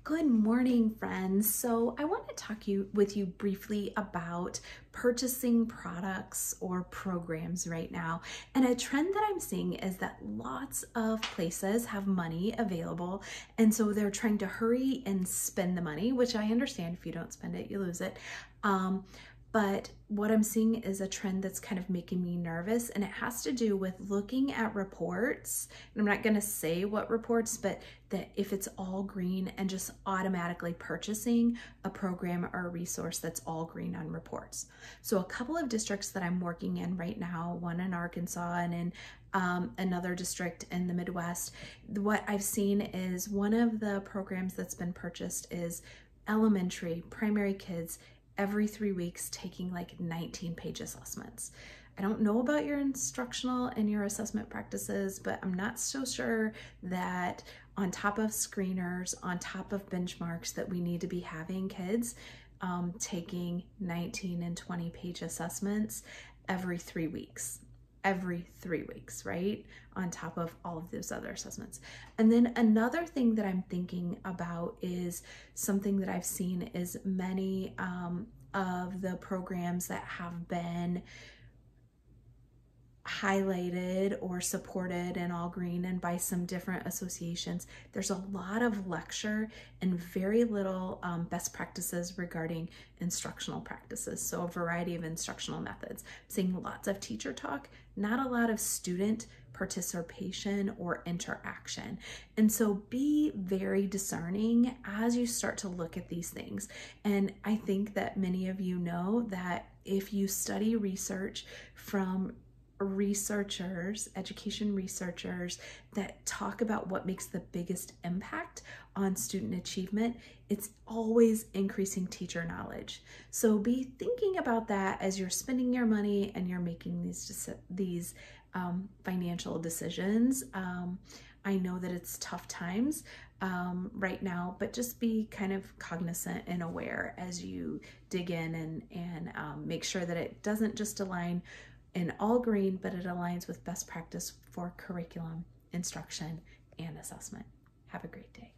Good morning, friends. So I want to talk with you briefly about purchasing products or programs right now. And a trend that I'm seeing is that lots of places have money available. And so they're trying to hurry and spend the money, which I understand. If you don't spend it, you lose it. But what I'm seeing is a trend that's kind of making me nervous, and it has to do with looking at reports. And I'm not going to say what reports, but that if it's all green and just automatically purchasing a program or a resource that's all green on reports. So a couple of districts that I'm working in right now, one in Arkansas and in another district in the Midwest, what I've seen is one of the programs that's been purchased is elementary, primary kids every 3 weeks taking like 19-page assessments. I don't know about your instructional and your assessment practices, but I'm not so sure that on top of screeners, on top of benchmarks, that we need to be having kids taking 19 and 20-page assessments every 3 weeks. Every 3 weeks, right? On top of all of those other assessments. And then another thing that I'm thinking about is something that I've seen is many of the programs that have been highlighted or supported in all green and by some different associations. There's a lot of lecture and very little best practices regarding instructional practices. So a variety of instructional methods. I'm seeing lots of teacher talk, not a lot of student participation or interaction. And so be very discerning as you start to look at these things. And I think that many of you know that if you study research from researchers, education researchers that talk about what makes the biggest impact on student achievement, it's always increasing teacher knowledge. So be thinking about that as you're spending your money and you're making these financial decisions. I know that it's tough times right now, but just be kind of cognizant and aware as you dig in and make sure that it doesn't just align in all green, but it aligns with best practice for curriculum, instruction, and assessment. Have a great day.